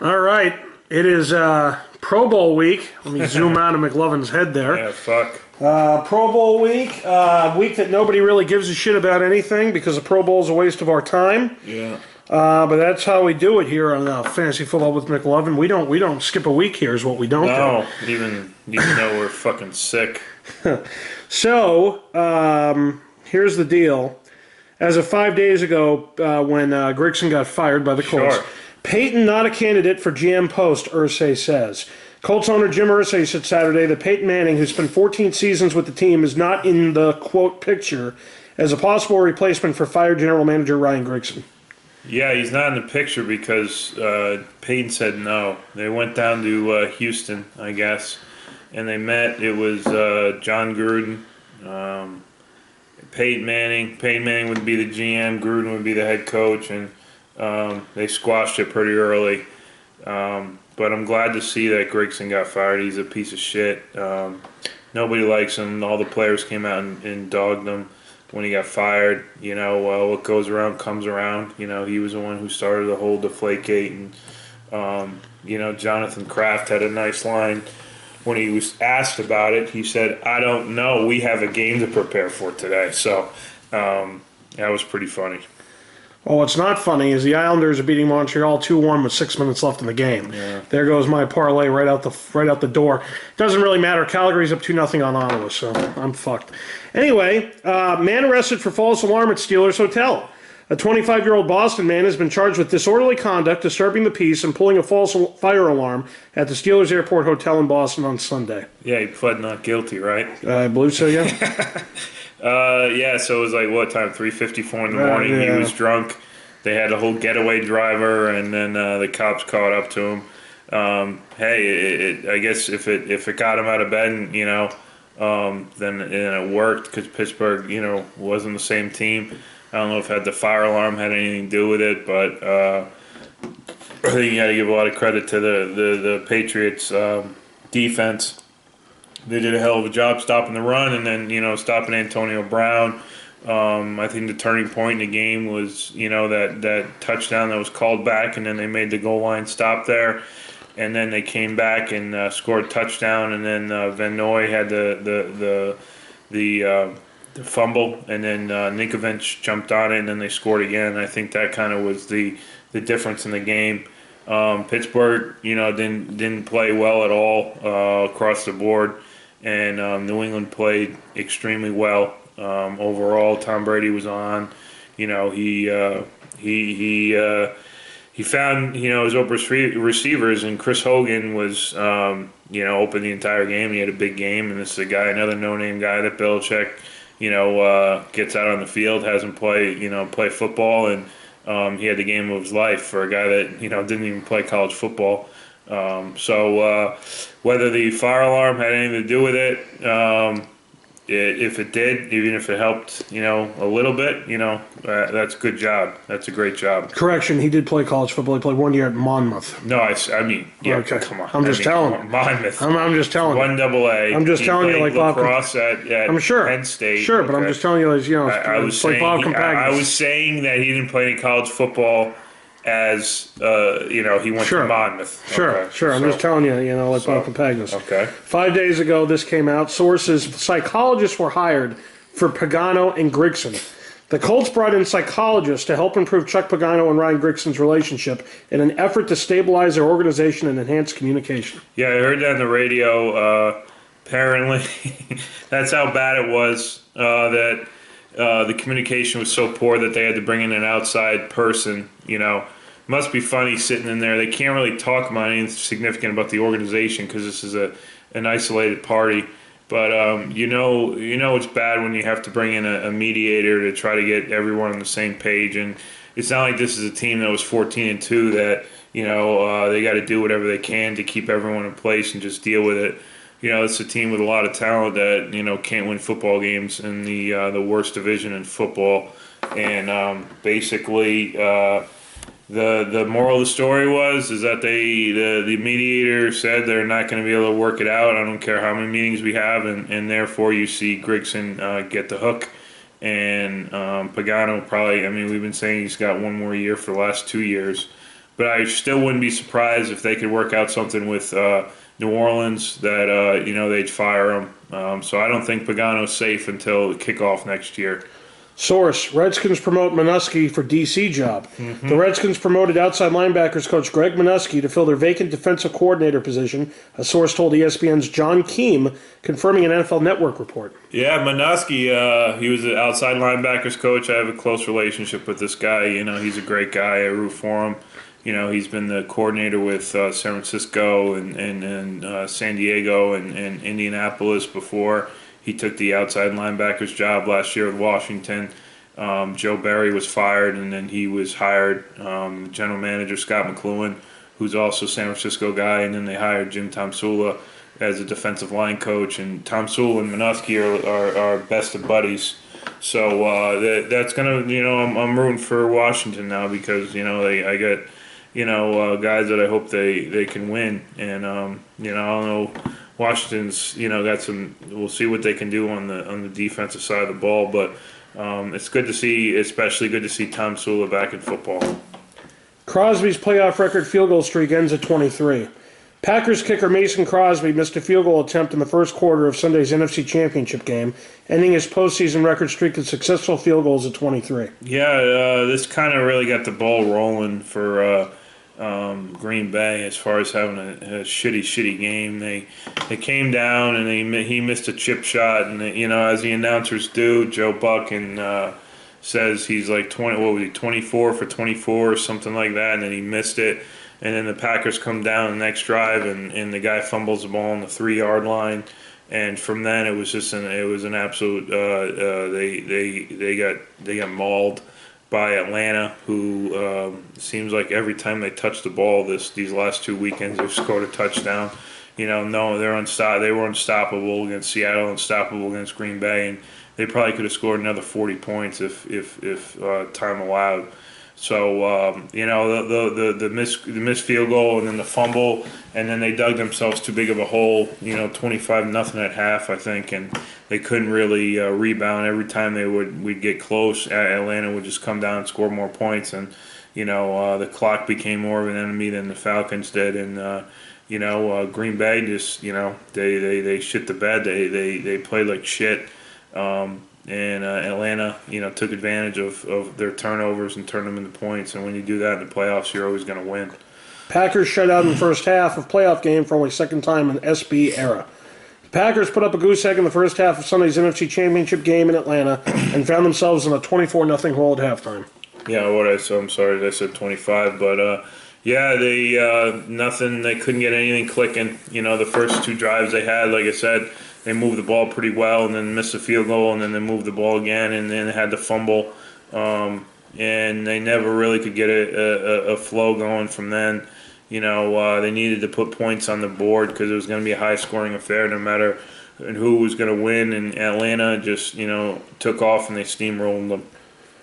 All right. It is Pro Bowl week. Let me zoom out of Mclovein's head there. Yeah, fuck. Pro Bowl week. Week that nobody really gives a shit about anything because the Pro Bowl is a waste of our time. Yeah. But that's how we do it here on Fantasy Football with Mclovein. We don't skip a week here is what we don't do. No, even though we're fucking sick. So, here's the deal. As of 5 days ago, when Grigson got fired by the Colts, Sure. Peyton not a candidate for GM post, Irsay says. Colts owner Jim Irsay said Saturday that Peyton Manning, who spent 14 seasons with the team, is not in the, quote, picture as a possible replacement for fired general manager Ryan Grigson. Yeah, he's not in the picture because Peyton said no. They went down to Houston, I guess, and they met. It was John Gruden, Peyton Manning. Peyton Manning would be the GM, Gruden would be the head coach, and they squashed it pretty early. But I'm glad to see that Grigson got fired. He's a piece of shit. Nobody likes him. All the players came out and dogged him when he got fired. You know, what goes around comes around. You know, he was the one who started the whole Deflategate. And, you know, Jonathan Kraft had a nice line when he was asked about it. He said, "I don't know. We have a game to prepare for today." So that was pretty funny. Well, what's not funny is the Islanders are beating Montreal 2-1 with 6 minutes left in the game. Yeah. There goes my parlay right out the door. Doesn't really matter. Calgary's up 2-0 on Ottawa, so I'm fucked. Anyway, man arrested for false alarm at Steelers Hotel. A 25-year-old Boston man has been charged with disorderly conduct, disturbing the peace, and pulling a false fire alarm at the Steelers Airport Hotel in Boston on Sunday. Yeah, he pled not guilty, right? I believe so, yeah. Yeah, so it was like, what time? 3:54 in the morning. Yeah. He was drunk. They had a whole getaway driver, and then the cops caught up to him. I guess if it got him out of bed, you know, then it worked because Pittsburgh, you know, wasn't the same team. I don't know if the fire alarm had anything to do with it, but I think you got to give a lot of credit to the Patriots defense. They did a hell of a job stopping the run and then, you know, stopping Antonio Brown. I think the turning point in the game was, you know, that touchdown that was called back, and then they made the goal line stop there. And then they came back and scored a touchdown, and then Van Noy had the fumble, and then Mclovein jumped on it, and then they scored again. I think that kind of was the difference in the game. Pittsburgh, you know, didn't play well at all across the board, and New England played extremely well overall. Tom Brady was on. You know, he found, you know, his open receivers, and Chris Hogan was you know, open the entire game. He had a big game, and this is a guy, another no-name guy that Belichick, you know, gets out on the field, hasn't play football, and he had the game of his life for a guy that, you know, didn't even play college football. So whether the fire alarm had anything to do with it, if it did, even if it helped, you know, a little bit, you know, that's a good job. That's a great job. Correction, he did play college football. He played 1 year at Monmouth. No, I mean, yeah, okay. Come on. I'm just telling. Monmouth. I'm just telling. 1AA. I'm just telling you, like Bob. Lacrosse at I'm sure. Penn State. Sure, but I'm just telling you, as you know, I was like saying, Bob Compagnos. I was saying that he didn't play any college football as, you know, he went to Monmouth. Sure. I'm just telling you, you know, like Bob Compagnos. Okay. 5 days ago, this came out. Sources, psychologists were hired for Pagano and Grigson. The Colts brought in psychologists to help improve Chuck Pagano and Ryan Grigson's relationship in an effort to stabilize their organization and enhance communication. Yeah, I heard that on the radio. Apparently, that's how bad it was, that the communication was so poor that they had to bring in an outside person. You know, must be funny sitting in there. They can't really talk about anything significant about the organization because this is an isolated party. But you know it's bad when you have to bring in a mediator to try to get everyone on the same page. And it's not like this is a team that was 14-2 that, you know, they got to do whatever they can to keep everyone in place and just deal with it. You know, it's a team with a lot of talent that, you know, can't win football games in the worst division in football. And basically, the moral of the story is that the mediator said they're not going to be able to work it out. I don't care how many meetings we have, and therefore you see Grigson get the hook. And Pagano probably, I mean, we've been saying he's got one more year for the last 2 years. but I still wouldn't be surprised if they could work out something with New Orleans that they'd fire him. So I don't think Pagano's safe until kickoff next year. Source: Redskins promote Minuski for DC job. The Redskins promoted outside linebackers coach Greg Minuski to fill their vacant defensive coordinator position, a source told ESPN's John Keem, confirming an NFL Network report. Yeah, Manoski, he was an outside linebackers coach. I have a close relationship with this guy. He's a great guy. I root for him. He's been the coordinator with San Francisco and San Diego and Indianapolis before. He took the outside linebackers job last year with Washington. Joe Barry was fired, and then he was hired. General manager Scott Mclovein, who's also a San Francisco guy, and then they hired Jim Tomsula as a defensive line coach. And Tomsula and Minuski are best of buddies. So that's gonna, I'm rooting for Washington now because I got guys that I hope they can win, and I don't know. Washington's, got some. We'll see what they can do on the defensive side of the ball, but it's good to see, especially good to see Tom Sula back in football. Crosby's playoff record field goal streak ends at 23. Packers kicker Mason Crosby missed a field goal attempt in the first quarter of Sunday's NFC Championship game, ending his postseason record streak of successful field goals at 23. Yeah, this kind of really got the ball rolling for Green Bay as far as having a shitty game. They came down and he missed a chip shot, and as the announcers do, Joe Buck says he's like 24 for 24 or something like that, and then he missed it. And then the Packers come down the next drive, and the guy fumbles the ball on the 3-yard line. And from then it was just an absolute. They got mauled by Atlanta, who seems like every time they touch the ball these last 2 weekends, they've scored a touchdown. No, they were unstoppable against Seattle, unstoppable against Green Bay, and they probably could have scored another 40 points if time allowed. So the missed field goal and then the fumble, and then they dug themselves too big of a hole. 25-0 at half, I think, and they couldn't really rebound. Every time we'd get close, Atlanta would just come down and score more points, and the clock became more of an enemy than the Falcons did, and Green Bay just they shit the bed. They played like shit. And Atlanta, took advantage of their turnovers and turned them into points. And when you do that in the playoffs, you're always going to win. Packers shut out in the first half of playoff game for only second time in SB era. The Packers put up a goose egg in the first half of Sunday's NFC Championship game in Atlanta and found themselves in a 24-0 hole at halftime. Yeah, I'm sorry, I said 25, but they nothing. They couldn't get anything clicking. The first 2 drives they had, like I said, they moved the ball pretty well, and then missed a field goal, and then they moved the ball again, and then they had the fumble, and they never really could get a flow going from then. They needed to put points on the board because it was going to be a high-scoring affair, no matter who was going to win. And Atlanta just took off and they steamrolled them.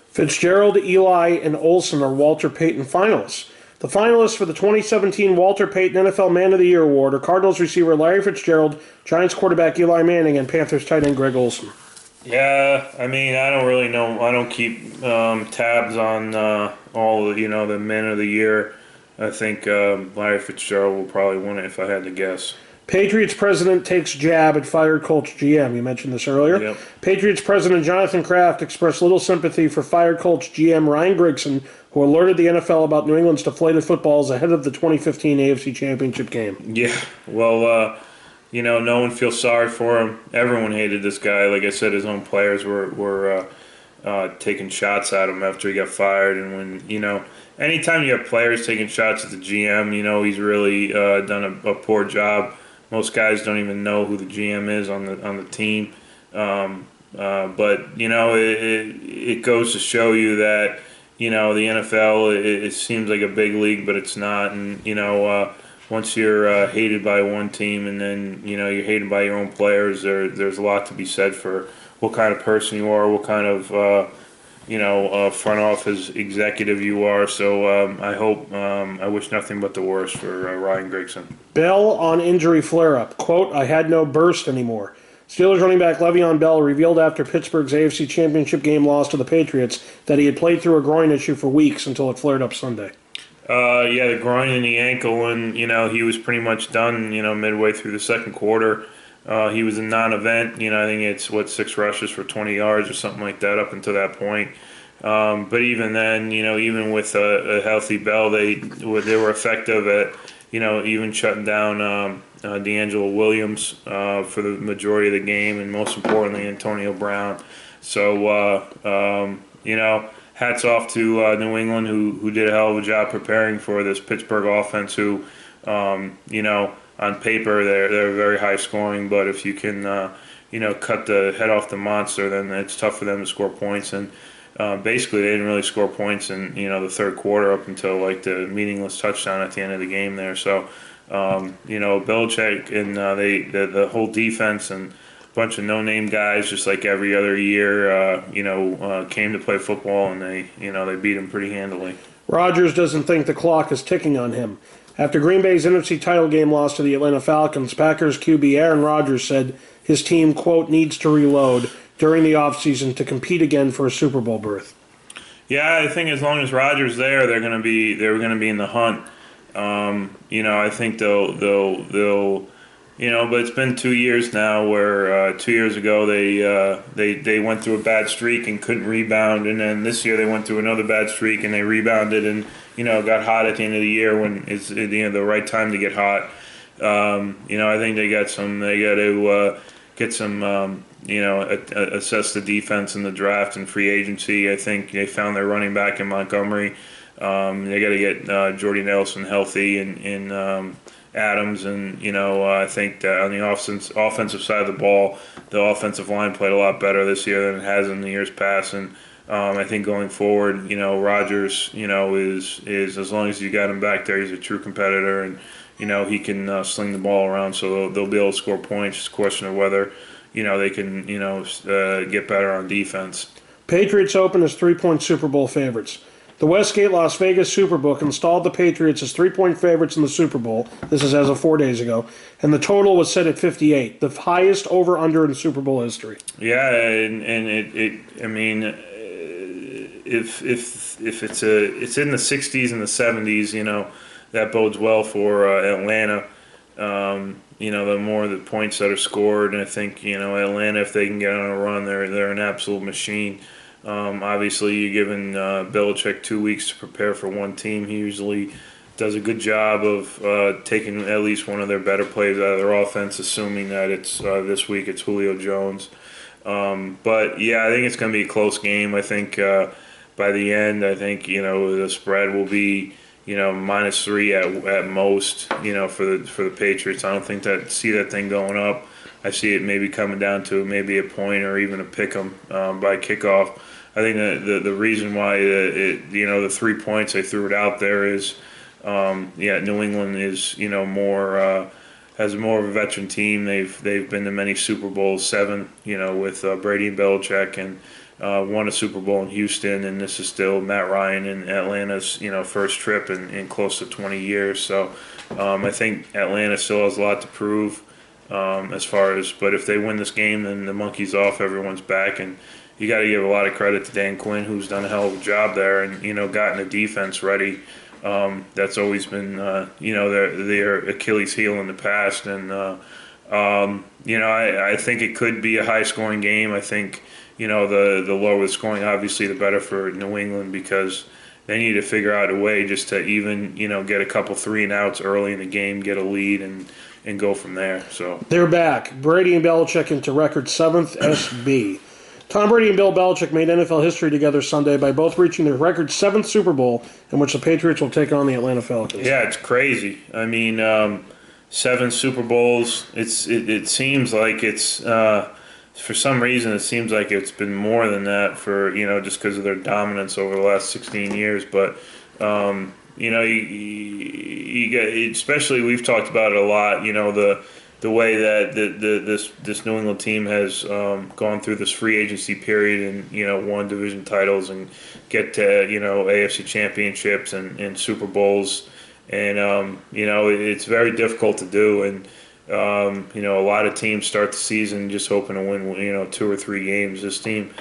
Fitzgerald, Eli, and Olsen are Walter Payton finalists. The finalists for the 2017 Walter Payton NFL Man of the Year award are Cardinals receiver Larry Fitzgerald, Giants quarterback Eli Manning, and Panthers tight end Greg Olsen. Yeah, I don't really know. I don't keep tabs on all the Men of the Year. I think Larry Fitzgerald will probably win it if I had to guess. Patriots president takes jab at fired Colts GM. You mentioned this earlier. Yep. Patriots president Jonathan Kraft expressed little sympathy for fired Colts GM Ryan Grigson, who alerted the NFL about New England's deflated footballs ahead of the 2015 AFC Championship game. Yeah, well, no one feels sorry for him. Everyone hated this guy. Like I said, his own players were taking shots at him after he got fired. And when, anytime you have players taking shots at the GM, he's really done a poor job. Most guys don't even know who the GM is on the team. But, it goes to show you that, the NFL, it seems like a big league, but it's not. And, once you're hated by one team and then, you're hated by your own players, there's a lot to be said for what kind of person you are, what kind of, front office executive you are. So I wish nothing but the worst for Ryan Grigson. Bell on injury flare-up. Quote, I had no burst anymore. Steelers running back Le'Veon Bell revealed after Pittsburgh's AFC Championship game loss to the Patriots that he had played through a groin issue for weeks until it flared up Sunday. Yeah, the groin and the ankle, and he was pretty much done. Midway through the second quarter, he was a non-event. I think it's 6 rushes for 20 yards or something like that up until that point. But even then, even with a healthy Bell, they were effective at even shutting down D'Angelo Williams for the majority of the game, and most importantly, Antonio Brown. So hats off to New England, who did a hell of a job preparing for this Pittsburgh offense. Who, on paper they're very high scoring, but if you can cut the head off the monster, then it's tough for them to score points. And basically, they didn't really score points in the third quarter up until like the meaningless touchdown at the end of the game there. So Belichick and the whole defense and a bunch of no-name guys, just like every other year, came to play football, and they beat him pretty handily. Rodgers doesn't think the clock is ticking on him. After Green Bay's NFC title game loss to the Atlanta Falcons, Packers QB Aaron Rodgers said his team, quote, needs to reload during the offseason to compete again for a Super Bowl berth. Yeah, I think as long as Rodgers there, they're going to be in the hunt. I think they'll but it's been 2 years now where 2 years ago they went through a bad streak and couldn't rebound, and then this year they went through another bad streak and they rebounded and got hot at the end of the year when it's the right time to get hot. I think they got to get some assess the defense in the draft and free agency. I think they found their running back in Montgomery. They got to get Jordy Nelson healthy and Adams, and I think that on the offensive side of the ball, the offensive line played a lot better this year than it has in the years past. And I think going forward, Rodgers, is as long as you got him back there, he's a true competitor, and he can sling the ball around, so they'll be able to score points. It's a question of whether they can get better on defense. Patriots open as 3-point Super Bowl favorites. The Westgate Las Vegas Superbook installed the Patriots as 3-point favorites in the Super Bowl. This is as of 4 days ago. And the total was set at 58, the highest over-under in Super Bowl history. Yeah, and if it's in the 60s and the 70s, that bodes well for Atlanta. The more the points that are scored, and I think Atlanta, if they can get on a run, they're an absolute machine. Obviously, you're giving Belichick 2 weeks to prepare for one team. He usually does a good job of taking at least one of their better plays out of their offense, assuming that it's this week it's Julio Jones. But yeah, I think it's going to be a close game. I think by the end, I think the spread will be -3 at most. For the Patriots, I don't think see that thing going up. I see it maybe coming down to maybe a point or even a pick 'em by kickoff. I think the reason why the 3 points they threw it out there is New England is has more of a veteran team. They've been to many Super Bowls, 7 with Brady and Belichick, and won a Super Bowl in Houston, and this is still Matt Ryan in Atlanta's first trip in close to 20 years. So I think Atlanta still has a lot to prove. But if they win this game, then the monkey's off, everyone's back, and you got to give a lot of credit to Dan Quinn, who's done a hell of a job there, and gotten the defense ready. That's always been their Achilles heel in the past, and I think it could be a high scoring game. I think the lower the scoring, obviously, the better for New England, because they need to figure out a way just to even get a couple 3-and-outs early in the game, get a lead, and go from there. So they're back. Brady and Belichick into record 7th SB. Tom Brady and Bill Belichick made NFL history together Sunday by both reaching their record 7th Super Bowl, in which the Patriots will take on the Atlanta Falcons. Yeah, it's crazy. I mean, 7 Super Bowls. It seems like it's for some reason it seems like it's been more than that for just because of their dominance over the last 16 years. But you get, especially we've talked about it a lot. The way that this New England team has gone through this free agency period and won division titles and get to AFC championships and Super Bowls, and it's very difficult to do. And a lot of teams start the season just hoping to win 2 or 3 games. This team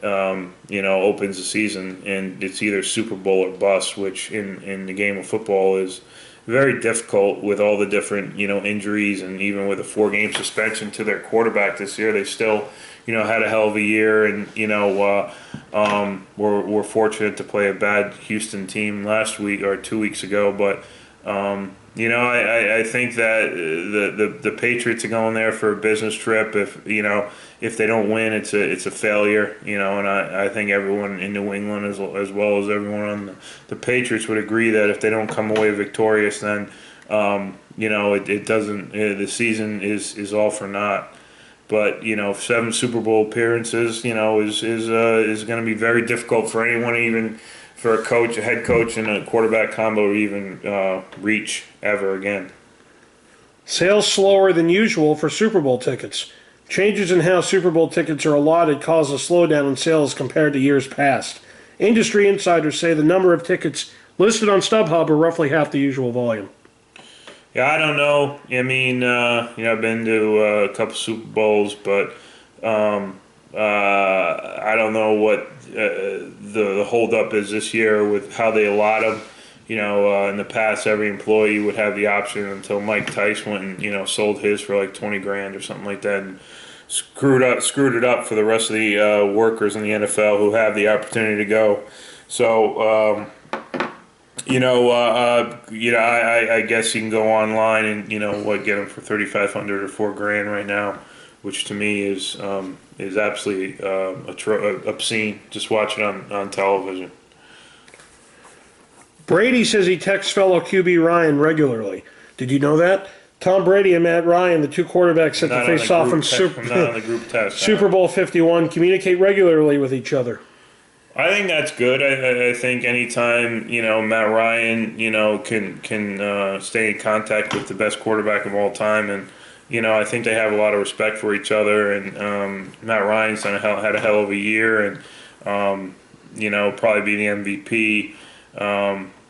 opens the season, and it's either Super Bowl or bust, which in the game of football is very difficult with all the different, injuries, and even with a 4-game suspension to their quarterback this year, they still, had a hell of a year, and, we're fortunate to play a bad Houston team last week or 2 weeks ago, but, I think that the Patriots are going there for a business trip. If they don't win, it's a failure. And I think everyone in New England as well as everyone on the Patriots would agree that if they don't come away victorious, then it doesn't. The season is all for naught. But 7 Super Bowl appearances, is going to be very difficult for anyone, even for a head coach, and a quarterback combo to even reach ever again. Sales slower than usual for Super Bowl tickets. Changes in how Super Bowl tickets are allotted cause a slowdown in sales compared to years past. Industry insiders say the number of tickets listed on StubHub are roughly half the usual volume. Yeah, I don't know. I mean, I've been to a couple Super Bowls, but I don't know what the holdup is this year with how they allot them. In the past, every employee would have the option until Mike Tice went and sold his for like $20,000 or something like that, and screwed it up for the rest of the workers in the NFL who have the opportunity to go. So. I guess you can go online and get them for $3,500 or $4,000 right now, which to me is absolutely obscene. Just watch it on television. Brady says he texts fellow QB Ryan regularly. Did you know that? Tom Brady and Matt Ryan, the two quarterbacks set to face off in Super Bowl 51, communicate regularly with each other. I think that's good. I think anytime Matt Ryan can stay in contact with the best quarterback of all time, and I think they have a lot of respect for each other. And Matt Ryan's had a hell of a year, and probably be the MVP.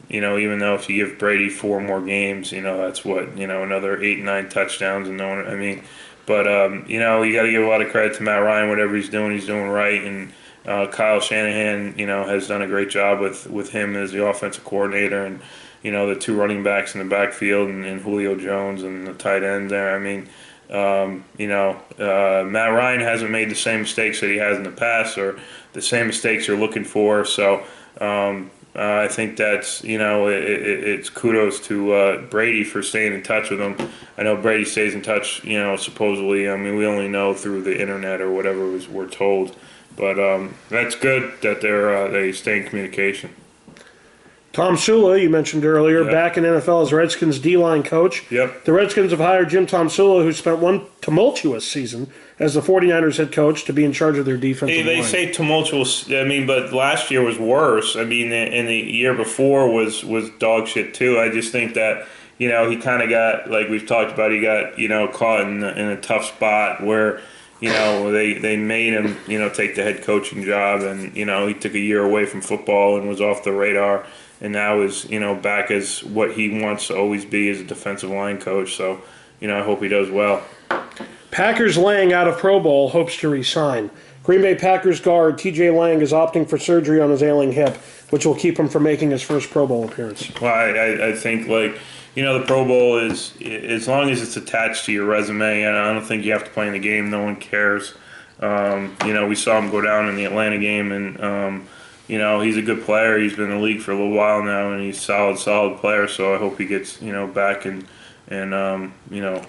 Even though if you give Brady 4 more games, that's what another 8, 9 touchdowns, and no one. I mean, but you got to give a lot of credit to Matt Ryan. Whatever he's doing right, and. Kyle Shanahan, has done a great job with him as the offensive coordinator, and the 2 running backs in the backfield, and Julio Jones and the tight end there. I mean, Matt Ryan hasn't made the same mistakes that he has in the past, or the same mistakes you're looking for. So I think that's it's kudos to Brady for staying in touch with him. I know Brady stays in touch, supposedly. I mean, we only know through the internet or whatever we're told. But that's good that they stay in communication. Tom Sula, you mentioned earlier, back in NFL as Redskins D-line coach. Yep. The Redskins have hired Jim Tom Sula, who spent one tumultuous season as the 49ers head coach, to be in charge of their defensive line. They say tumultuous, but last year was worse. I mean, and the year before was dog shit too. I just think that, he kind of got, like we've talked about, he got, caught in a tough spot where – they made him, take the head coaching job, and, he took a year away from football and was off the radar, and now is, back as what he wants to always be as a defensive line coach. So, I hope he does well. Packers Lang out of Pro Bowl hopes to resign. Green Bay Packers guard T.J. Lang is opting for surgery on his ailing hip, which will keep him from making his first Pro Bowl appearance. Well, I think, the Pro Bowl is, as long as it's attached to your resume, and I don't think you have to play in the game. No one cares. We saw him go down in the Atlanta game, and, he's a good player. He's been in the league for a little while now, and he's a solid player, so I hope he gets, back and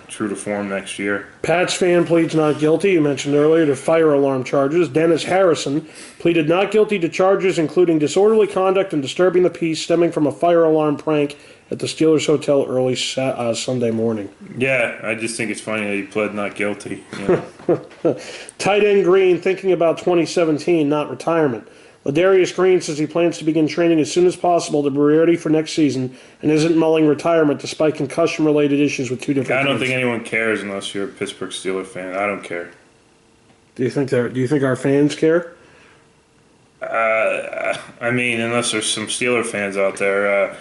true to form next year. Pats fan pleads not guilty, you mentioned earlier, to fire alarm charges. Dennis Harrison pleaded not guilty to charges including disorderly conduct and disturbing the peace stemming from a fire alarm prank at the Steelers Hotel early Sunday morning. Yeah, I just think it's funny that he pled not guilty. Tight end Green thinking about 2017, not retirement. Ladarius Green says he plans to begin training as soon as possible to be ready for next season and isn't mulling retirement despite concussion-related issues with 2 different I don't teams. think anyone cares unless you're a Pittsburgh Steelers fan. I don't care. Do you think our fans care? I mean, unless there's some Steeler fans out there.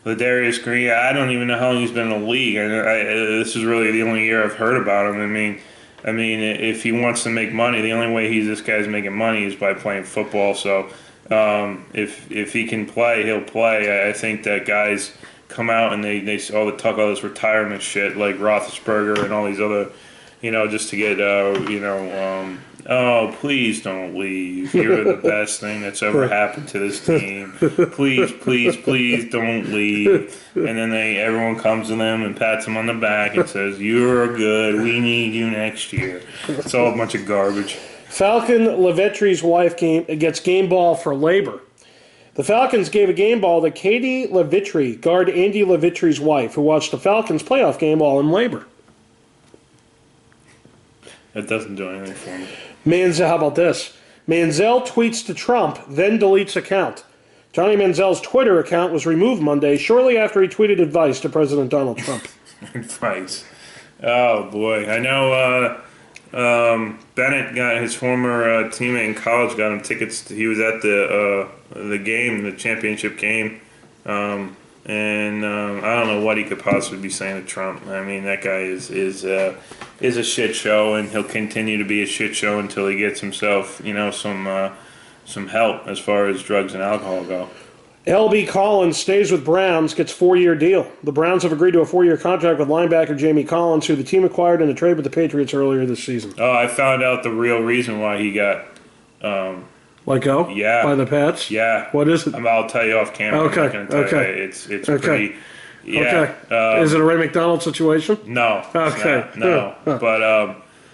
Ladarius Green, I don't even know how long he's been in the league. This is really the only year I've heard about him. I mean, I mean, if he wants to make money, the only way this guy's making money is by playing football. So if he can play, he'll play. I think that guys come out and they all the talk all this retirement shit like Roethlisberger and all these other, just to get oh, please don't leave. You're the best thing that's ever happened to this team. Please, please, please don't leave. And then everyone comes to them and pats them on the back and says, "You're good. We need you next year." It's all a bunch of garbage. Falcon Levetre's wife gets game ball for labor. The Falcons gave a game ball to Katie Levitre, guard Andy Levitre's wife, who watched the Falcons playoff game while in labor. That doesn't do anything for me. Manziel, how about this? Manziel tweets to Trump, then deletes account. Johnny Manziel's Twitter account was removed Monday, shortly after he tweeted advice to President Donald Trump. Advice. Oh, boy. I know Bennett got his former teammate in college, got him tickets. He was at the game, the championship game. And I don't know what he could possibly be saying to Trump. I mean, that guy is a shit show, and he'll continue to be a shit show until he gets himself, some help as far as drugs and alcohol go. L.B. Collins stays with Browns, gets 4-year deal. The Browns have agreed to a 4-year contract with linebacker Jamie Collins, who the team acquired in a trade with the Patriots earlier this season. Oh, I found out the real reason why he got let go? Yeah. By the Pats? Yeah. What is it? I'll tell you off camera. Okay. I'm not going to tell you. It's okay. pretty. Yeah. Okay. Is it a Ray McDonald situation? No. Okay. No. But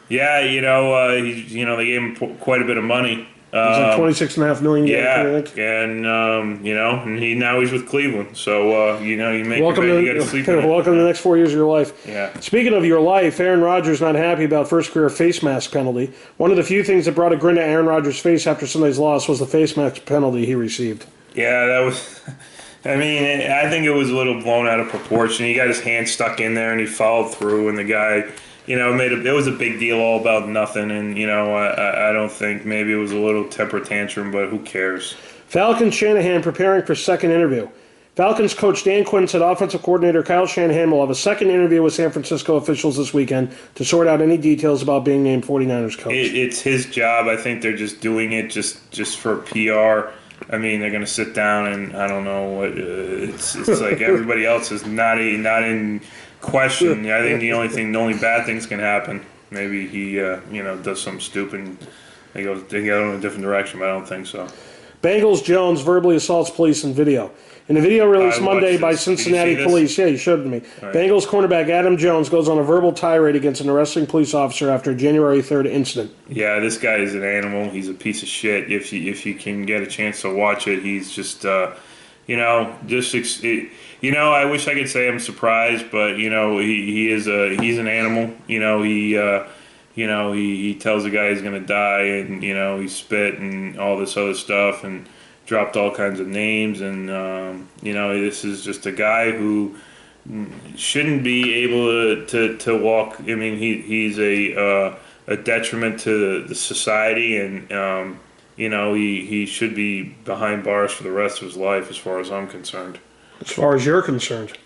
yeah, they gave him quite a bit of money. It's like $26.5 million. Yeah, and now he's with Cleveland. So you make your bed, you got to sleep in it. Welcome to the next 4 years of your life. Yeah. Speaking of your life, Aaron Rodgers not happy about first career face mask penalty. One of the few things that brought a grin to Aaron Rodgers' face after Sunday's loss was the face mask penalty he received. Yeah, that was. I mean, I think it was a little blown out of proportion. He got his hand stuck in there and he followed through, and the guy. It was a big deal all about nothing, and, I don't think maybe it was a little temper tantrum, but who cares? Falcons Shanahan preparing for second interview. Falcons coach Dan Quinn said offensive coordinator Kyle Shanahan will have a second interview with San Francisco officials this weekend to sort out any details about being named 49ers coach. It's his job. I think they're just doing it just for PR. I mean, they're going to sit down and, I don't know, what it's like everybody else is not in question. I think the only bad things can happen. Maybe he, does something stupid. They go in a different direction, but I don't think so. Bengals Jones verbally assaults police in video. In a video released Monday by Cincinnati police, yeah, you showed it to me. Right. Bengals cornerback Adam Jones goes on a verbal tirade against an arresting police officer after a January 3rd incident. Yeah, this guy is an animal. He's a piece of shit. If you can get a chance to watch it, he's just, I wish I could say I'm surprised, but he's an animal. He tells the guy he's gonna die, and he spit and all this other stuff, and dropped all kinds of names, and this is just a guy who shouldn't be able to walk. I mean, he's a detriment to the society, and he should be behind bars for the rest of his life, as far as I'm concerned. As far as you're concerned.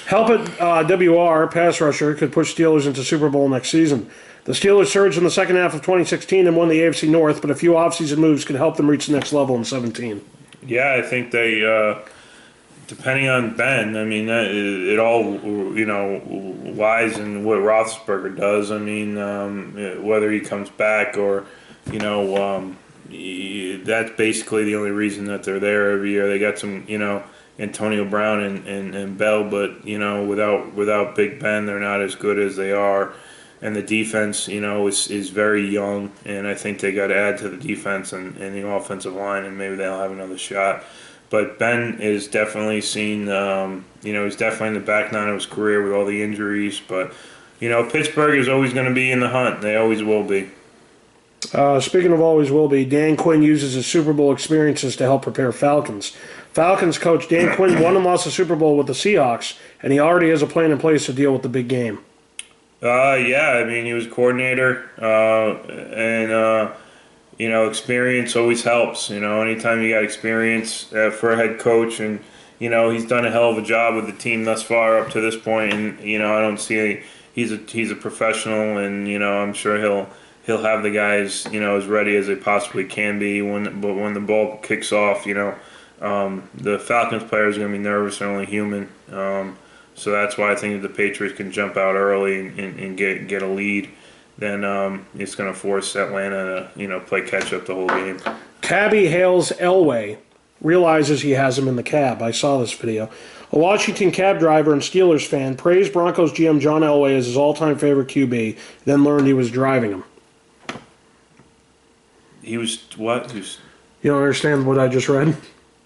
Help at WR, pass rusher, could push Steelers into Super Bowl next season. The Steelers surged in the second half of 2016 and won the AFC North, but a few offseason moves could help them reach the next level in 2017. Yeah, I think they, depending on Ben, I mean, it all, lies in what Roethlisberger does. I mean, whether he comes back or, that's basically the only reason that they're there every year. They got some, Antonio Brown and Bell, but without Big Ben, they're not as good as they are. And the defense, is very young, and I think they got to add to the defense and the offensive line, and maybe they'll have another shot. But Ben is definitely seen, he's definitely in the back nine of his career with all the injuries. But, Pittsburgh is always going to be in the hunt. They always will be. Speaking of always will be, Dan Quinn uses his Super Bowl experiences to help prepare Falcons. Falcons coach Dan Quinn won and lost the Super Bowl with the Seahawks, and he already has a plan in place to deal with the big game. Yeah, I mean, he was coordinator, and experience always helps. Anytime you got experience for a head coach, and he's done a hell of a job with the team thus far up to this point, and I don't see he's a professional, and I'm sure he'll have the guys as ready as they possibly can be when the ball kicks off. The Falcons players are going to be nervous. They're only human. So that's why I think if the Patriots can jump out early and get a lead, then it's going to force Atlanta to play catch up the whole game. Cabby hails Elway, realizes he has him in the cab. I saw this video. A Washington cab driver and Steelers fan praised Broncos GM John Elway as his all-time favorite QB, then learned he was driving him. He was what? You don't understand what I just read?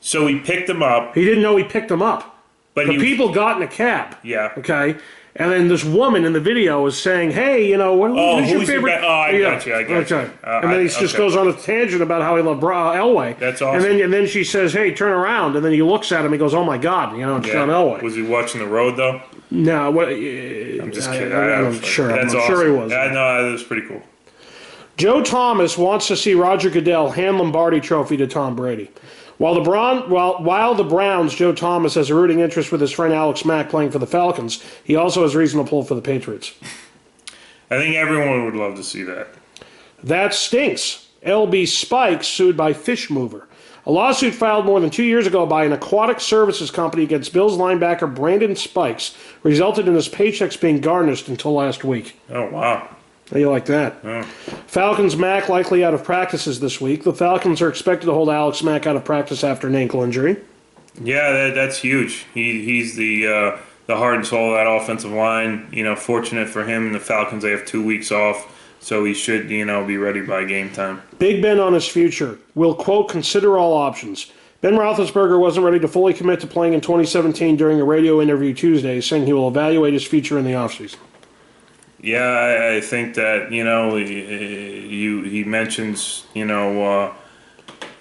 So he picked him up. He didn't know he picked him up. But the people got in a cab. Yeah. Okay? And then this woman in the video was saying, hey, who's your favorite? I got you. Okay. And then he just goes on a tangent about how he loved Elway. That's awesome. And then she says, hey, turn around. And then he looks at him and he goes, oh, my God, it's John Elway. Was he watching the road, though? No. I'm just kidding. I'm sure. That's I'm awesome. sure he was. No, that was pretty cool. Joe Thomas wants to see Roger Goodell hand Lombardi Trophy to Tom Brady. While the Browns, Joe Thomas has a rooting interest with his friend Alex Mack playing for the Falcons, he also has reason to pull for the Patriots. I think everyone would love to see that. That stinks. LB Spikes sued by Fish Mover. A lawsuit filed more than 2 years ago by an aquatic services company against Bills linebacker Brandon Spikes resulted in his paychecks being garnished until last week. Oh, wow. How do you like that? Oh. Falcons Mack likely out of practices this week. The Falcons are expected to hold Alex Mack out of practice after an ankle injury. Yeah, that's huge. He's the heart and soul of that offensive line. Fortunate for him, the Falcons, they have 2 weeks off, so he should be ready by game time. Big Ben on his future. Will, quote, consider all options. Ben Roethlisberger wasn't ready to fully commit to playing in 2017 during a radio interview Tuesday, saying he will evaluate his future in the offseason. Yeah, I think that he mentions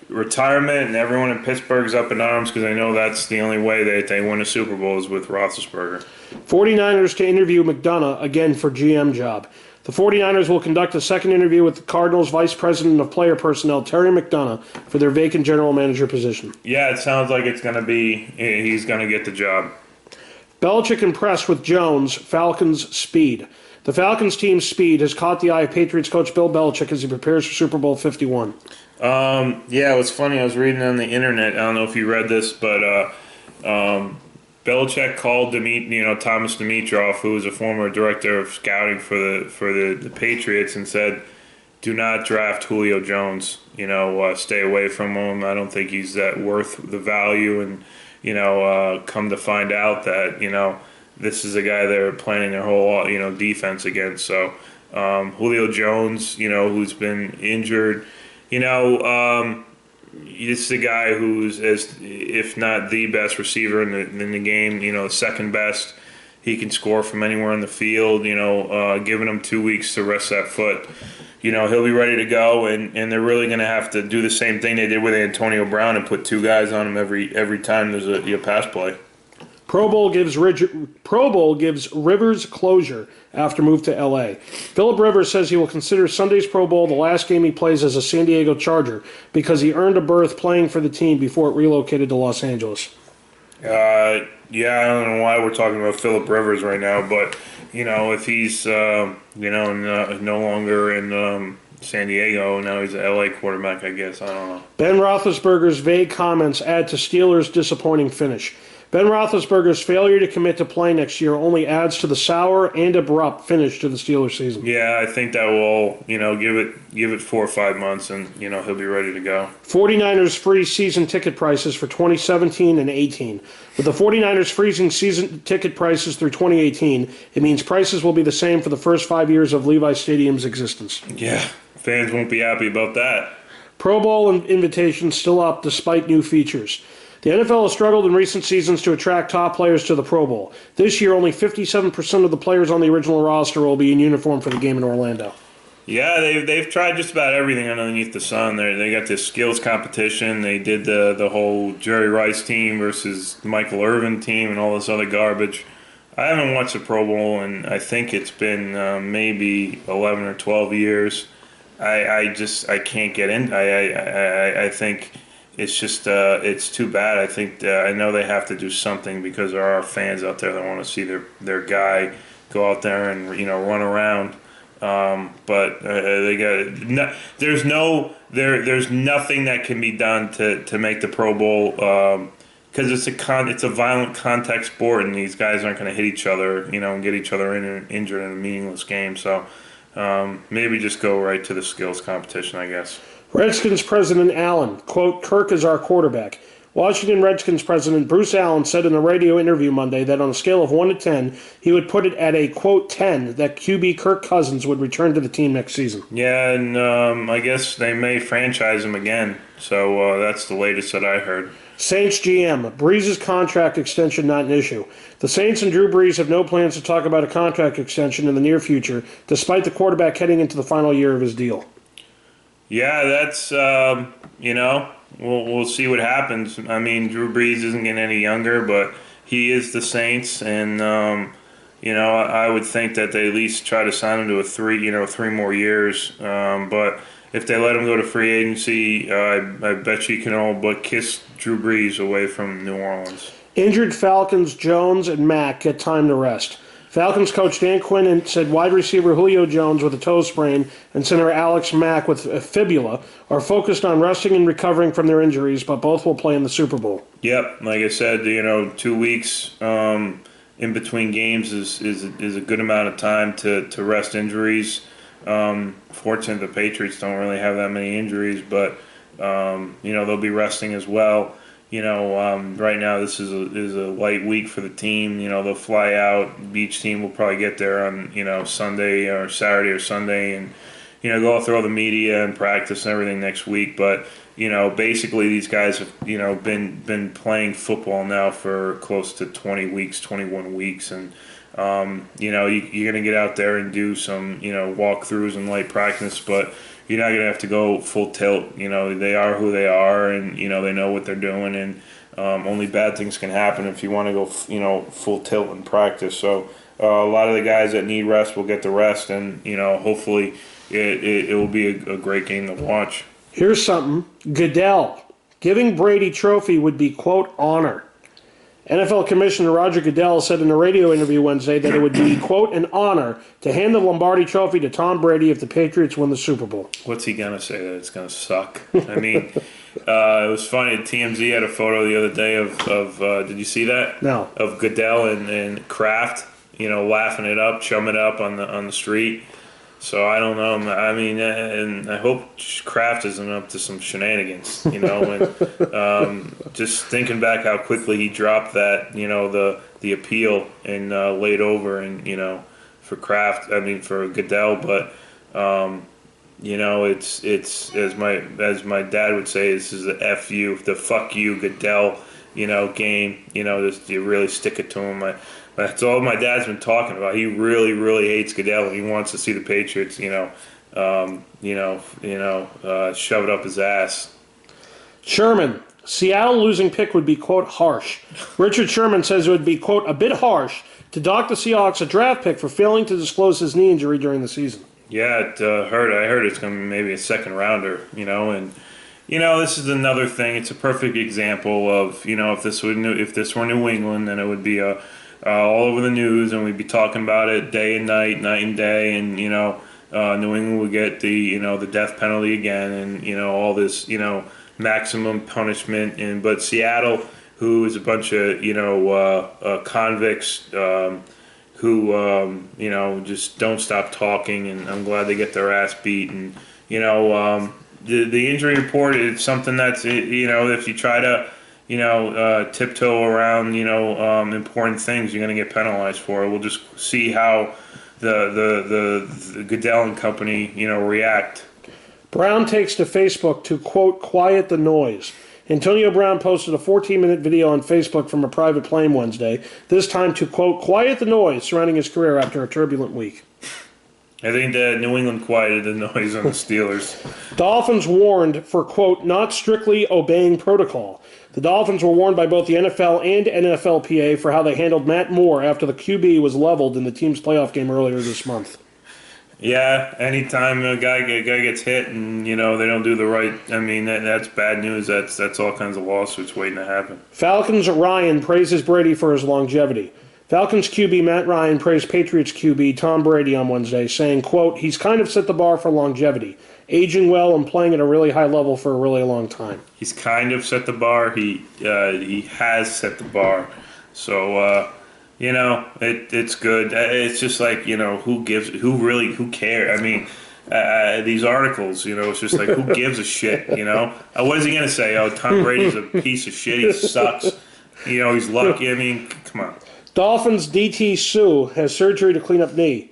retirement, and everyone in Pittsburgh's up in arms because I know that's the only way that they win a Super Bowl is with Roethlisberger. 49ers to interview McDonough again for GM job. The 49ers will conduct a second interview with the Cardinals Vice President of Player Personnel, Terry McDonough, for their vacant general manager position. Yeah, it sounds like he's going to get the job. Belichick impressed with Jones, Falcons' speed. The Falcons team's speed has caught the eye of Patriots coach Bill Belichick as he prepares for Super Bowl 51. Yeah, it was funny. I was reading on the internet. I don't know if you read this, but Belichick called Thomas Dimitroff, who was a former director of scouting for the Patriots, and said, "Do not draft Julio Jones. Stay away from him. I don't think he's that worth the value." And come to find out that this is a guy they're planning their whole defense against. So Julio Jones, who's been injured, this is a guy who's if not the best receiver in the game, second best. He can score from anywhere on the field. Giving him 2 weeks to rest that foot, he'll be ready to go. And they're really going to have to do the same thing they did with Antonio Brown and put 2 guys on him every time there's a pass play. Pro Bowl gives Rivers closure after move to L.A. Philip Rivers says he will consider Sunday's Pro Bowl the last game he plays as a San Diego Charger because he earned a berth playing for the team before it relocated to Los Angeles. Yeah, I don't know why we're talking about Philip Rivers right now, but if he's no longer in San Diego, now he's an L.A. quarterback, I guess. I don't know. Ben Roethlisberger's vague comments add to Steelers' disappointing finish. Ben Roethlisberger's failure to commit to play next year only adds to the sour and abrupt finish to the Steelers season. Yeah, I think that will, give it 4 or 5 months and, he'll be ready to go. 49ers free season ticket prices for 2017 and 18. With the 49ers freezing season ticket prices through 2018, it means prices will be the same for the first 5 years of Levi Stadium's existence. Yeah, fans won't be happy about that. Pro Bowl invitations still up despite new features. The NFL has struggled in recent seasons to attract top players to the Pro Bowl. This year, only 57% of the players on the original roster will be in uniform for the game in Orlando. Yeah, they've tried just about everything underneath the sun. They got this skills competition. They did the whole Jerry Rice team versus the Michael Irvin team and all this other garbage. I haven't watched the Pro Bowl, and I think it's been maybe 11 or 12 years. I can't get in. I think it's just it's too bad. I think I know they have to do something because there are fans out there that want to see their guy go out there and run around. But they got there's nothing that can be done to make the Pro Bowl because it's a violent contact sport, and these guys aren't going to hit each other, and get each other injured in a meaningless game. So maybe just go right to the skills competition, I guess. Redskins president Allen, quote, Kirk is our quarterback. Washington Redskins president Bruce Allen said in a radio interview Monday that on a scale of 1 to 10, he would put it at a, quote, 10 that QB Kirk Cousins would return to the team next season. Yeah, and I guess they may franchise him again. So that's the latest that I heard. Saints GM, Brees' contract extension not an issue. The Saints and Drew Brees have no plans to talk about a contract extension in the near future, despite the quarterback heading into the final year of his deal. Yeah, that's, we'll see what happens. I mean, Drew Brees isn't getting any younger, but he is the Saints, and, I would think that they at least try to sign him to a 3 more years. But if they let him go to free agency, I bet you can all but kiss Drew Brees away from New Orleans. Injured Falcons Jones and Mack get time to rest. Falcons coach Dan Quinn said wide receiver Julio Jones with a toe sprain and center Alex Mack with a fibula are focused on resting and recovering from their injuries, but both will play in the Super Bowl. Yep, like I said, 2 weeks in between games is a good amount of time to rest injuries. Fortunately, the Patriots don't really have that many injuries, but they'll be resting as well. Right now this is a light week for the team. They'll fly out. Each team will probably get there on Sunday or Saturday or Sunday, and go through all the media and practice and everything next week. But basically these guys have been playing football now for close to 21 weeks, and you're gonna get out there and do some walkthroughs and light practice, but you're not going to have to go full tilt. They are who they are, and, they know what they're doing, and only bad things can happen if you want to go, full tilt in practice. So a lot of the guys that need rest will get the rest, and, hopefully it will be a great game to watch. Here's something. Goodell. Giving Brady trophy would be, quote, honor. NFL Commissioner Roger Goodell said in a radio interview Wednesday that it would be, quote, an honor to hand the Lombardi Trophy to Tom Brady if the Patriots win the Super Bowl. What's he going to say, that it's going to suck? I mean, it was funny. TMZ had a photo the other day of did you see that? No. Of Goodell and Kraft, laughing it up, chumming it up on the street. So I don't know. I mean, and I hope Kraft isn't up to some shenanigans, and just thinking back how quickly he dropped that, the appeal and laid over, and for Kraft, for Goodell, but it's as my dad would say, this is the F you, the fuck you Goodell, game, just you really stick it to him. That's all my dad's been talking about. He really, really hates Goodell, and he wants to see the Patriots, shove it up his ass. Sherman. Seattle losing pick would be, quote, harsh. Richard Sherman says it would be, quote, a bit harsh to dock the Seahawks a draft pick for failing to disclose his knee injury during the season. Yeah, I heard it's going to be maybe a second rounder, and this is another thing. It's a perfect example of, if this were New England, then it would be all over the news, and we'd be talking about it day and night and day, and New England would get the death penalty again, and all this maximum punishment, but Seattle, who is a bunch of convicts who just don't stop talking, and I'm glad they get their ass beat, and the injury report is something that's if you try to tiptoe around, important things, you're going to get penalized for it. We'll just see how the Goodell and company, react. Brown takes to Facebook to, quote, quiet the noise. Antonio Brown posted a 14-minute video on Facebook from a private plane Wednesday, this time to, quote, quiet the noise surrounding his career after a turbulent week. I think that New England quieted the noise on the Steelers. Dolphins warned for, quote, not strictly obeying protocol. The Dolphins were warned by both the NFL and NFLPA for how they handled Matt Moore after the QB was leveled in the team's playoff game earlier this month. Yeah, anytime a guy gets hit and, they don't do the right, that's bad news. That's all kinds of lawsuits waiting to happen. Falcons Ryan praises Brady for his longevity. Falcons QB Matt Ryan praised Patriots QB Tom Brady on Wednesday, saying, quote, he's kind of set the bar for longevity, aging well and playing at a really high level for a really long time. He's kind of set the bar. He has set the bar. So, it's good. It's just like, who cares? I mean, these articles, it's just like, who gives a shit, What is he going to say? Oh, Tom Brady's a piece of shit. He sucks. He's lucky. I mean, come on. Dolphins DT Sue has surgery to clean up knee.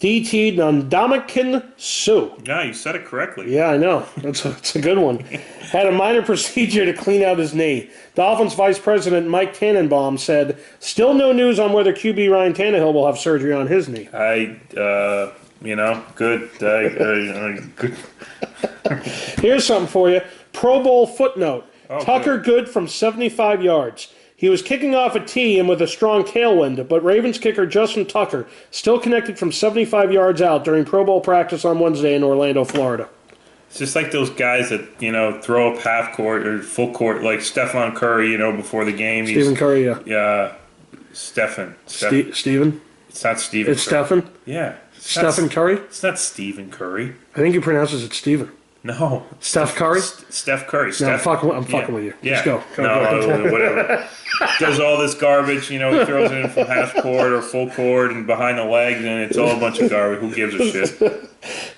DT Ndamukong Suh. Yeah, you said it correctly. Yeah, I know. It's a good one. Had a minor procedure to clean out his knee. Dolphins Vice President Mike Tannenbaum said, still no news on whether QB Ryan Tannehill will have surgery on his knee. Good. Good. Here's something for you. Pro Bowl footnote. Oh, Tucker good from 75 yards. He was kicking off a tee and with a strong tailwind, but Ravens kicker Justin Tucker still connected from 75 yards out during Pro Bowl practice on Wednesday in Orlando, Florida. It's just like those guys that, throw up half court or full court, like Stephon Curry, before the game. Stephen Curry, yeah. Yeah. Stephen. Stephen? It's not Stephen. It's Stephen? Yeah. Stephen Curry? It's not Stephen Curry. I think he pronounces it Stephen. No. Steph Curry? Steph Curry. No, I'm fucking with you. Yeah. Let's go. No, whatever. Does all this garbage, he throws it in from half court or full court and behind the legs, and it's all a bunch of garbage. Who gives a shit?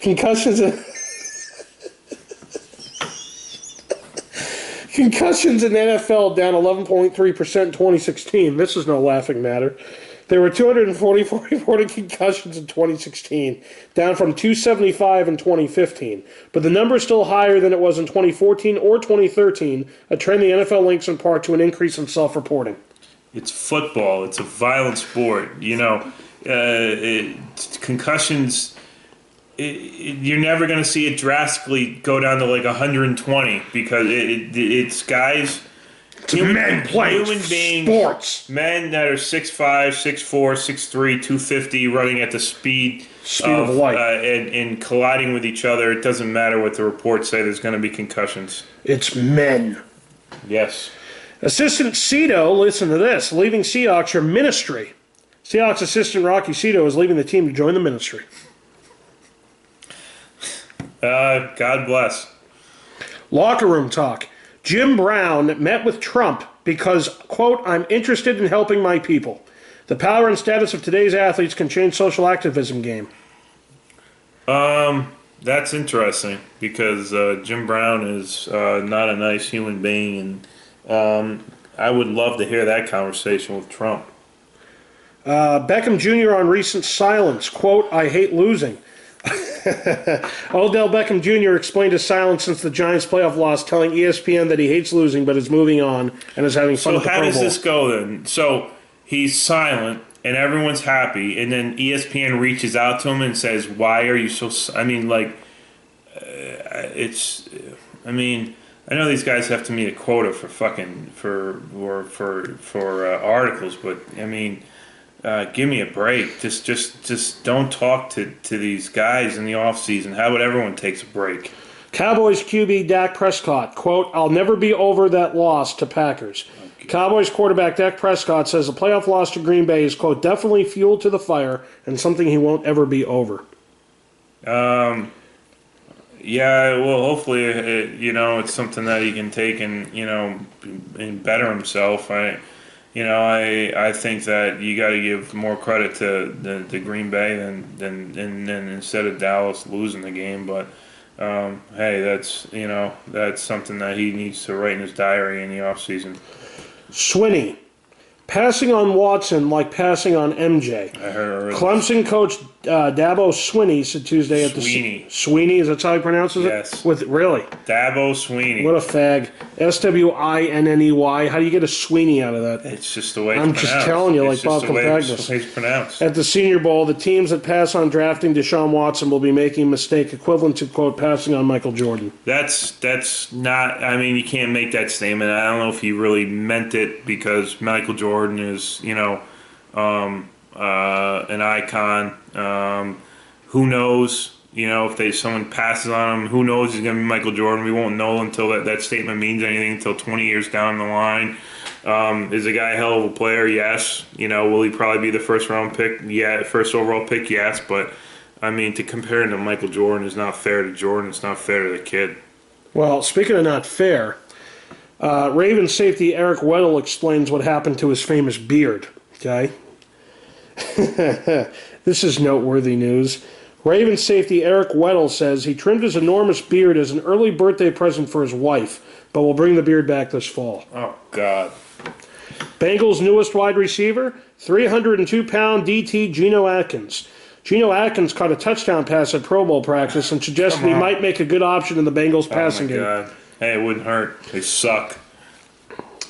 Concussions in the NFL down 11.3% in 2016. This is no laughing matter. There were 244 reported concussions in 2016, down from 275 in 2015. But the number is still higher than it was in 2014 or 2013, a trend the NFL links in part to an increase in self-reporting. It's football. It's a violent sport. Concussions, you're never going to see it drastically go down to like 120 because it's guys... Men playing sports. Men that are 6'5", 6'4", 6'3", 250, running at the speed of light. And colliding with each other. It doesn't matter what the reports say. There's going to be concussions. It's men. Yes. Assistant Cito, listen to this, leaving Seahawks for ministry. Seahawks assistant Rocky Cito is leaving the team to join the ministry. God bless. Locker room talk. Jim Brown met with Trump because, quote, I'm interested in helping my people. The power and status of today's athletes can change social activism game. That's interesting because Jim Brown is not a nice human being, and I would love to hear that conversation with Trump. Beckham Jr. on recent silence, quote, I hate losing. Odell Beckham Jr. explained his silence since the Giants' playoff loss, telling ESPN that he hates losing but is moving on and is having fun with the Pro Bowl. So how does this go then? So he's silent and everyone's happy, and then ESPN reaches out to him and says, "Why are you so?" I mean, like, I know these guys have to meet a quota for articles, but I mean. Give me a break. Just don't talk to these guys in the offseason. How about everyone takes a break? Cowboys QB Dak Prescott, quote, I'll never be over that loss to Packers. Okay. Cowboys quarterback Dak Prescott says the playoff loss to Green Bay is, quote, definitely fuel to the fire and something he won't ever be over. Yeah, well, hopefully, it's something that he can take and better himself. I think that you got to give more credit to the Green Bay than instead of Dallas losing the game. But hey, that's something that he needs to write in his diary in the offseason. Swinney. Passing on Watson like passing on MJ. I heard. Clemson coach Dabo Swinney said Tuesday at the Sweeney, is that how he pronounces it? Yes. Really? Dabo Swinney. What a fag. Swinney. How do you get a Sweeney out of that? It's just the way it's I'm pronounced. just telling you, it's like Bob Compagnos. It's the way it's pronounced. At the Senior Bowl, the teams that pass on drafting Deshaun Watson will be making a mistake equivalent to, quote, passing on Michael Jordan. That's not, you can't make that statement. I don't know if he really meant it because Michael Jordan is, an icon. Who knows? If someone passes on him, who knows he's going to be Michael Jordan? We won't know until that statement means anything until 20 years down the line. Is the guy a hell of a player? Yes. Will he probably be the first round pick? Yeah, first overall pick? Yes. But I mean, to compare him to Michael Jordan is not fair to Jordan. It's not fair to the kid. Well, speaking of not fair, Ravens safety Eric Weddle explains what happened to his famous beard. Okay? This is noteworthy news. Ravens safety Eric Weddle says he trimmed his enormous beard as an early birthday present for his wife, but will bring the beard back this fall. Oh, God. Bengals' newest wide receiver, 302-pound DT Geno Atkins. Geno Atkins caught a touchdown pass at Pro Bowl practice and suggested he might make a good option in the Bengals passing game. Oh, my God. Hey, it wouldn't hurt. They suck.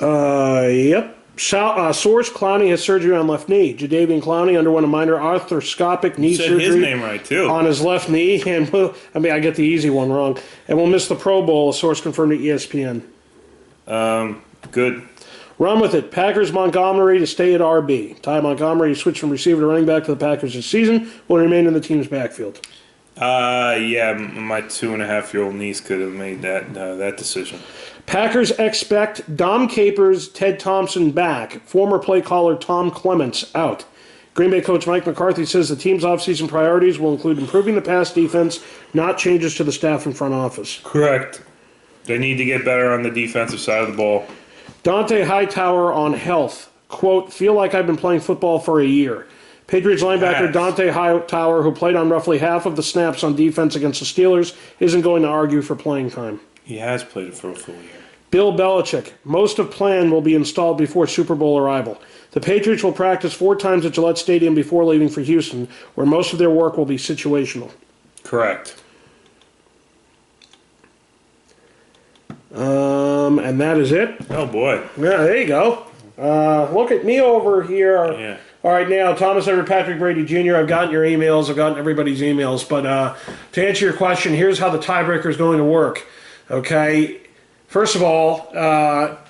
Yep. Source, Clowney has surgery on left knee. Jadeveon Clowney underwent a minor arthroscopic knee surgery his name right, too. on his left knee. And I get the easy one wrong. And will miss the Pro Bowl, a source confirmed to ESPN. Good. Run with it. Packers Montgomery to stay at RB. Ty Montgomery switched from receiver to running back to the Packers this season. Will remain in the team's backfield. Yeah, my 2.5-year-old niece could have made that decision. Packers expect Dom Capers, Ted Thompson back. Former play caller Tom Clements out. Green Bay coach Mike McCarthy says the team's offseason priorities will include improving the pass defense, not changes to the staff and front office. Correct. They need to get better on the defensive side of the ball. Dante Hightower on health. Quote, feel like I've been playing football for a year. Patriots linebacker Dante Hightower, who played on roughly half of the snaps on defense against the Steelers, isn't going to argue for playing time. He has played it for a full year. Bill Belichick. Most of plan will be installed before Super Bowl arrival. The Patriots will practice 4 times at Gillette Stadium before leaving for Houston, where most of their work will be situational. Correct. And that is it. Oh, boy. Yeah, there you go. Look at me over here. Yeah. All right, now, Thomas Edward Patrick Brady Jr., I've gotten your emails. I've gotten everybody's emails. But to answer your question, here's how the tiebreaker is going to work. Okay? First of all,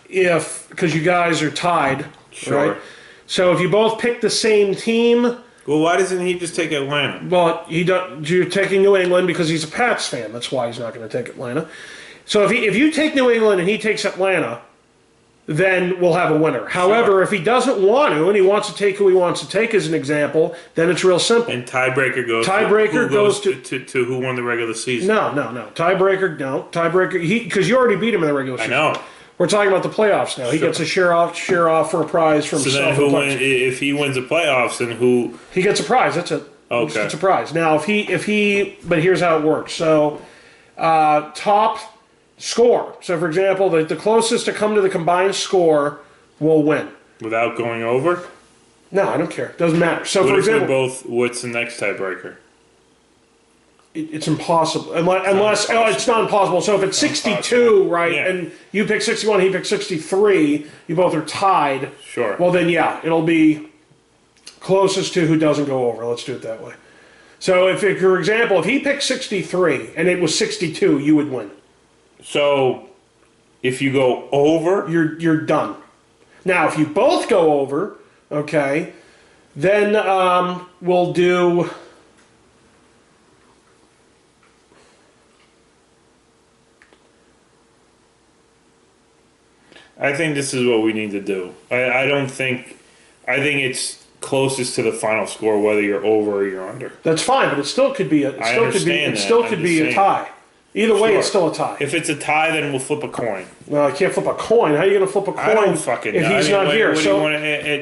because you guys are tied. Sure. Right? So if you both pick the same team. Well, why doesn't he just take Atlanta? Well, you're taking New England because he's a Pats fan. That's why he's not going to take Atlanta. So if you take New England and he takes Atlanta, then we'll have a winner. However, if he doesn't want to and he wants to take who he wants to take as an example, then it's real simple. And tiebreaker goes to who won the regular season. No. Tiebreaker, because you already beat him in the regular season. I know. We're talking about the playoffs now. He gets a share off for a prize from himself. So then if he wins the playoffs, then who? He gets a prize. That's it. Okay. It's a prize. Now, but here's how it works. So, top score. So, for example, the closest to come to the combined score will win. Without going over? No, I don't care. Doesn't matter. So, for example, what's the next tiebreaker? It's impossible. Unless it's not impossible. So if it's 62, right, yeah. and you pick 61, he picks 63, you both are tied. Sure. Well, then, yeah, it'll be closest to who doesn't go over. Let's do it that way. So, for example, if he picked 63 and it was 62, you would win. So, if you go over, you're done. Now, if you both go over, okay, then we'll do. I think this is what we need to do. I think it's closest to the final score, whether you're over or you're under. That's fine, but it still could be a tie. Either way, it's still a tie. If it's a tie, then we'll flip a coin. Well, I can't flip a coin. How are you going to flip a coin I don't fucking if know. he's not here?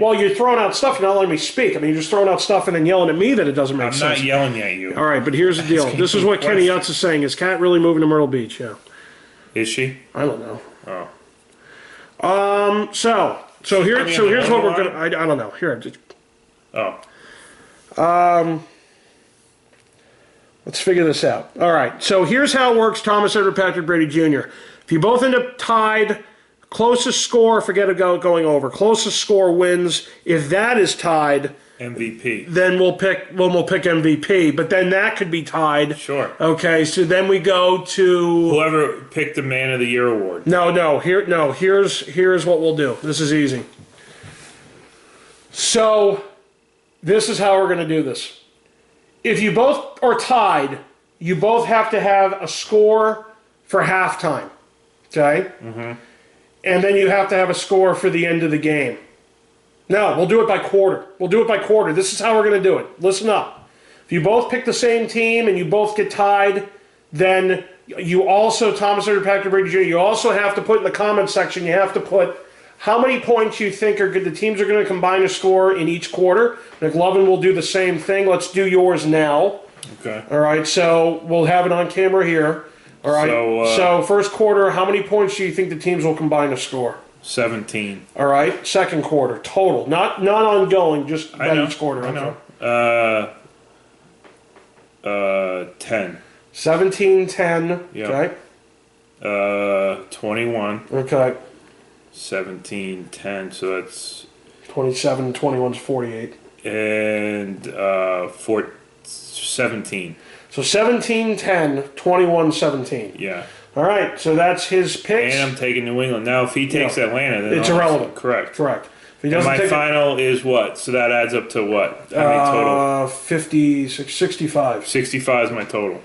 Well, you're throwing out stuff. You're not letting me speak. I mean, you're just throwing out stuff and then yelling at me that it doesn't make sense. I'm not yelling at you. All right, but here's the deal. This is what Kenny Utz is saying. Is Kat really moving to Myrtle Beach? Yeah. Is she? I don't know. Oh. So here's what we're gonna. I don't know. Here. Let's figure this out. All right. So here's how it works. Thomas Edward Patrick Brady Jr. If you both end up tied, closest score, forget about going over. Closest score wins. If that is tied, MVP. Then we'll pick MVP. But then that could be tied. Sure. Okay. So then we go to whoever picked the Man of the Year award. Here's what we'll do. This is easy. So this is how we're going to do this. If you both are tied, you both have to have a score for halftime. Okay? Mm-hmm. and then you have to have a score for the end of the game. No, we'll do it by quarter. We'll do it by quarter. This is how we're going to do it. Listen up. If you both pick the same team and you both get tied, then you also, Thomas Edward Patrick Brady Jr., you also have to put in the comment section, you have to put how many points you think are good. The teams are going to combine a score in each quarter. Mclovein will do the same thing. Let's do yours now. Okay. All right, so we'll have it on camera here. All right, so first quarter, how many points do you think the teams will combine to score? 17. All right, second quarter, total. Not ongoing, just by each quarter. I know. 10. 17, 10. Yep. Okay. 21. Okay. 17, 10. So that's 27, 21 is 48. And 17. So 17, 10, 21, 17. Yeah. All right, so that's his picks. And I'm taking New England. Now, if he takes Atlanta, then it's irrelevant. Correct. Correct. If he And doesn't my take final is what? So that adds up to what? How many total? 65. 65 is my total.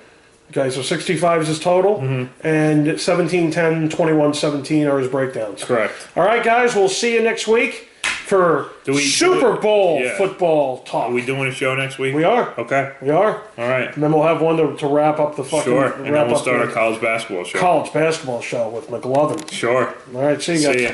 Okay, so 65 is his total, and 17, 10, 21, 17 are his breakdowns. Correct. All right, guys, we'll see you next week for Super Bowl football talk. Are we doing a show next week? We are. Okay. We are. All right. And then we'll have one to wrap up the fucking... Sure, and then we'll start our college basketball show. College basketball show with Mclovein. Sure. All right, see you guys. See ya.